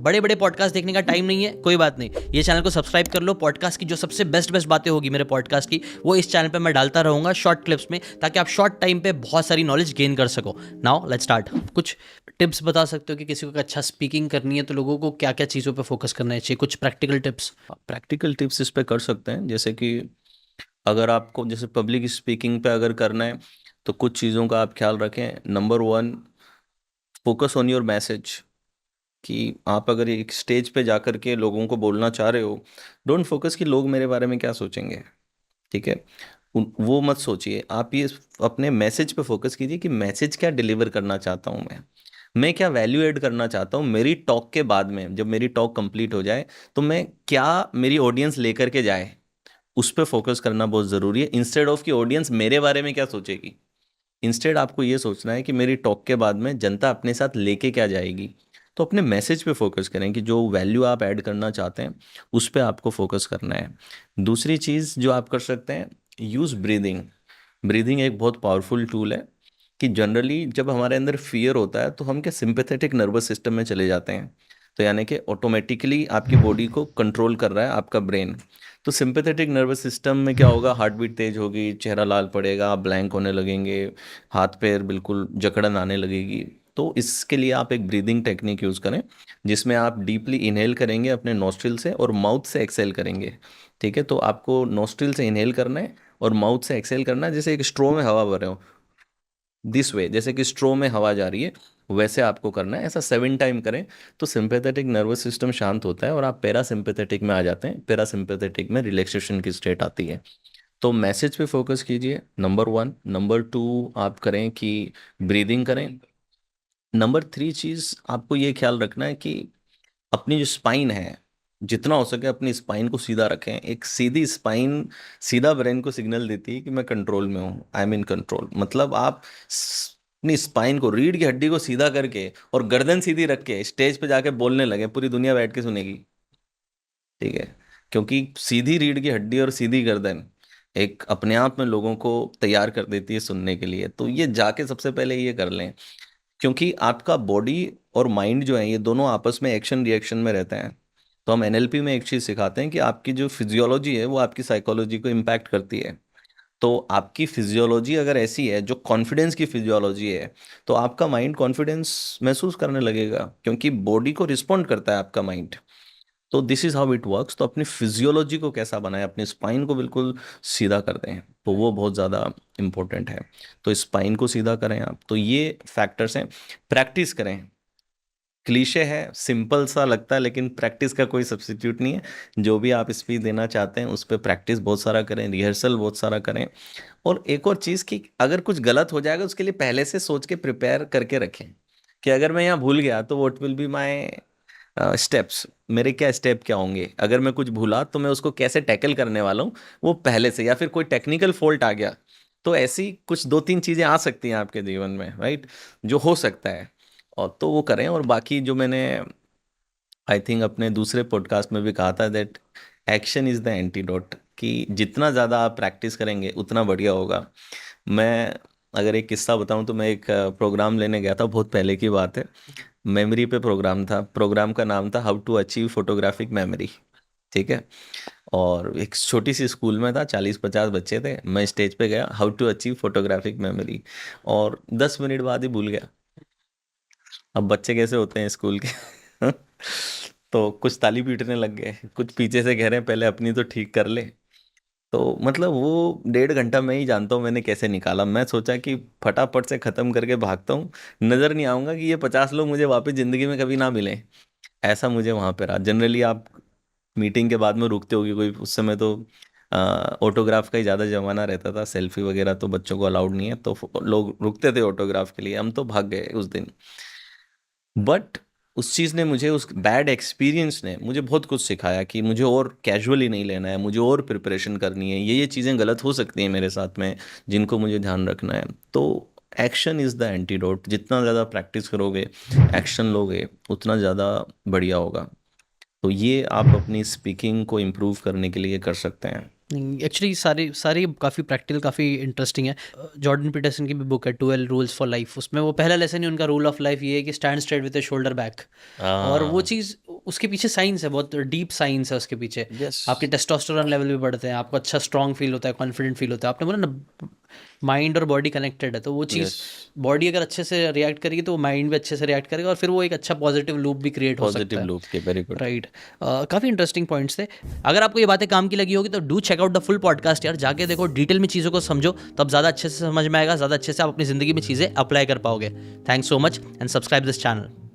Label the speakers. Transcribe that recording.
Speaker 1: बड़े बड़े पॉडकास्ट देखने का टाइम नहीं है, कोई बात नहीं, ये चैनल को सब्सक्राइब कर लो। पॉडकास्ट की जो सबसे बेस्ट बेस्ट बातें होगी मेरे पॉडकास्ट की, वो इस चैनल पे मैं डालता रहूँगा शॉर्ट क्लिप्स में, ताकि आप शॉर्ट टाइम पे बहुत सारी नॉलेज गेन कर सको। Now let's start. कुछ टिप्स बता सकते हो कि किसी को अच्छा स्पीकिंग करनी है तो लोगों को क्या क्या चीज़ों पे फोकस करना चाहिए? कुछ प्रैक्टिकल टिप्स।
Speaker 2: प्रैक्टिकल टिप्स इस पे कर सकते हैं, जैसे कि अगर आपको जैसे पब्लिक स्पीकिंग पे अगर करना है तो कुछ चीज़ों का आप ख्याल रखें। Number one, focus on your message. कि आप अगर एक स्टेज पे जाकर के लोगों को बोलना चाह रहे हो, डोंट फोकस कि लोग मेरे बारे में क्या सोचेंगे। ठीक है, वो मत सोचिए। आप ये अपने मैसेज पे फोकस कीजिए कि मैसेज क्या डिलीवर करना चाहता हूँ मैं क्या वैल्यू ऐड करना चाहता हूँ मेरी टॉक के बाद में। जब मेरी टॉक कंप्लीट हो जाए तो मैं क्या मेरी ऑडियंस लेकर के जाए, उस पर फोकस करना बहुत ज़रूरी है। इंस्टेड ऑफ कि ऑडियंस मेरे बारे में क्या सोचेगी, इंस्टेड आपको ये सोचना है कि मेरी टॉक के बाद में जनता अपने साथ लेके क्या जाएगी। तो अपने मैसेज पे फोकस करें कि जो वैल्यू आप ऐड करना चाहते हैं उस पे आपको फोकस करना है। दूसरी चीज़ जो आप कर सकते हैं, यूज़ ब्रीदिंग। ब्रीदिंग एक बहुत पावरफुल टूल है। कि जनरली जब हमारे अंदर फियर होता है तो हम क्या सिंपैथेटिक नर्वस सिस्टम में चले जाते हैं। तो यानी कि ऑटोमेटिकली आपकी बॉडी को कंट्रोल कर रहा है आपका ब्रेन। तो सिंपैथेटिक नर्वस सिस्टम में क्या होगा, हार्ट बीट तेज होगी, चेहरा लाल पड़ेगा, आप ब्लैंक होने लगेंगे, हाथ पैर बिल्कुल जकड़न आने लगेगी। तो इसके लिए आप एक ब्रीदिंग टेक्निक यूज़ करें, जिसमें आप डीपली इनहेल करेंगे अपने नॉस्ट्रिल से और माउथ से एक्सहेल करेंगे। ठीक है, तो आपको नॉस्ट्रिल से इनहेल करना है और माउथ से एक्सहेल करना है, जैसे एक स्ट्रो में हवा भर रहे हो, दिस वे, जैसे कि स्ट्रो में हवा जा रही है वैसे आपको करना है। ऐसा 7 टाइम करें तो सिंपैथेटिक नर्वस सिस्टम शांत होता है और आप पैरासिम्पैथेटिक में आ जाते हैं। पैरासिम्पैथेटिक में रिलैक्सेशन की स्टेट आती है। तो मैसेज पे फोकस कीजिए, नंबर वन। नंबर टू, आप करें कि ब्रीदिंग करें। नंबर थ्री चीज़ आपको ये ख्याल रखना है कि अपनी जो स्पाइन है, जितना हो सके अपनी स्पाइन को सीधा रखें। एक सीधी स्पाइन सीधा ब्रेन को सिग्नल देती है कि मैं कंट्रोल में हूँ, आई एम इन कंट्रोल। मतलब आप अपनी स्पाइन को, रीढ़ की हड्डी को सीधा करके और गर्दन सीधी रख के स्टेज पे जाके बोलने लगे, पूरी दुनिया बैठ के सुनेगी। ठीक है, क्योंकि सीधी रीढ़ की हड्डी और सीधी गर्दन एक अपने आप में लोगों को तैयार कर देती है सुनने के लिए। तो ये जाके सबसे पहले ये कर लें, क्योंकि आपका बॉडी और माइंड जो है ये दोनों आपस में एक्शन रिएक्शन में रहते हैं। तो हम एनएलपी में एक चीज़ सिखाते हैं कि आपकी जो फिजियोलॉजी है वो आपकी साइकोलॉजी को इम्पैक्ट करती है। तो आपकी फिजियोलॉजी अगर ऐसी है जो कॉन्फिडेंस की फिजियोलॉजी है, तो आपका माइंड कॉन्फिडेंस महसूस करने लगेगा, क्योंकि बॉडी को रिस्पॉन्ड करता है आपका माइंड। तो this is how it works. तो अपनी फिजियोलॉजी को कैसा बनाएं, अपनी स्पाइन को बिल्कुल सीधा कर दें, तो वो बहुत ज़्यादा इम्पोर्टेंट है। तो स्पाइन को सीधा करें आप। तो ये फैक्टर्स हैं, प्रैक्टिस करें। क्लीशे है, सिंपल सा लगता है, लेकिन प्रैक्टिस का कोई सब्स्टिट्यूट नहीं है। जो भी आप स्पीच देना चाहते हैं उस पर प्रैक्टिस बहुत सारा करें, रिहर्सल बहुत सारा करें। और एक और चीज़ कि अगर कुछ गलत हो जाएगा उसके लिए पहले से सोच के प्रिपेयर करके रखें कि अगर मैं यहाँ भूल गया तो what will be my steps, मेरे क्या स्टेप क्या होंगे। अगर मैं कुछ भूला तो मैं उसको कैसे टैकल करने वाला हूँ वो पहले से। या फिर कोई टेक्निकल फॉल्ट आ गया तो ऐसी कुछ 2-3 चीज़ें आ सकती हैं आपके जीवन में, राइट, जो हो सकता है। और तो वो करें। और बाकी जो मैंने आई थिंक अपने दूसरे पॉडकास्ट में भी कहा था, that action is the antidote. कि जितना ज़्यादा आप प्रैक्टिस करेंगे उतना बढ़िया होगा। मैं अगर एक किस्सा बताऊं तो मैं एक प्रोग्राम लेने गया था, बहुत पहले की बात है। मेमोरी पे प्रोग्राम था। प्रोग्राम का नाम था how to achieve photographic memory. ठीक है, और एक छोटी सी स्कूल में था, 40-50 बच्चे थे। मैं स्टेज पे गया, how to achieve photographic memory, और 10 मिनट बाद ही भूल गया। अब बच्चे कैसे होते हैं स्कूल के तो कुछ ताली पीटने लग गए, कुछ पीछे से कह रहे हैं पहले अपनी तो ठीक कर ले। तो मतलब वो 1.5 घंटा मैं ही जानता हूँ मैंने कैसे निकाला। मैं सोचा कि फटाफट से ख़त्म करके भागता हूँ, नज़र नहीं आऊँगा कि ये 50 लोग मुझे वापस ज़िंदगी में कभी ना मिलें। ऐसा मुझे वहाँ पे रहा। जनरली आप मीटिंग के बाद में रुकते होगे कोई, उस समय तो ऑटोग्राफ का ही ज़्यादा जमाना रहता था, सेल्फी वगैरह तो बच्चों को अलाउड नहीं है, तो लोग रुकते थे ऑटोग्राफ के लिए। हम तो भाग गए उस दिन। बट उस चीज़ ने मुझे, उस बैड एक्सपीरियंस ने मुझे बहुत कुछ सिखाया कि मुझे और कैजुअली नहीं लेना है, मुझे और प्रिपरेशन करनी है। ये चीज़ें गलत हो सकती हैं मेरे साथ में, जिनको मुझे ध्यान रखना है। तो एक्शन इज़ द एंटीडोट। जितना ज़्यादा प्रैक्टिस करोगे, एक्शन लोगे, उतना ज़्यादा बढ़िया होगा। तो ये आप अपनी स्पीकिंग को इम्प्रूव करने के लिए कर सकते हैं।
Speaker 1: एक्चुअली सारे काफ़ी प्रैक्टिकल, काफ़ी इंटरेस्टिंग है। जॉर्डन पीटरसन की भी बुक है 12 रूल्स फॉर लाइफ, उसमें वो पहला लेसन ही उनका रूल ऑफ लाइफ ये है कि stand straight with shoulder back. और वो चीज़, उसके पीछे साइंस है, बहुत डीप साइंस है उसके पीछे।
Speaker 2: यस
Speaker 1: आपके टेस्टोस्टेरोन लेवल भी बढ़ते हैं, आपको अच्छा स्ट्रांग फील होता है, कॉन्फिडेंट फील होता है। आपने बोला ना माइंड और बॉडी कनेक्टेड है, तो वो चीज़
Speaker 2: यस
Speaker 1: बॉडी अगर अच्छे से रिएक्ट करेगी तो माइंड भी अच्छे से रिएक्ट करेगा, और फिर वो एक अच्छा पॉजिटिव लूप भी क्रिएट हो सकता
Speaker 2: पॉजिटिव
Speaker 1: है।
Speaker 2: लूप के वेरी गुड।
Speaker 1: राइट। काफ़ी इंटरेस्टिंग पॉइंट्स थे। अगर आपको ये बातें काम की लगी होगी तो do check out the full podcast यार, जाके देखो, डिटेल में चीज़ों को समझो, तब ज़्यादा अच्छे से समझ में आएगा, ज़्यादा अच्छे से आप अपनी ज़िंदगी में चीज़ें अप्लाई कर पाओगे। Thanks so much and subscribe this channel.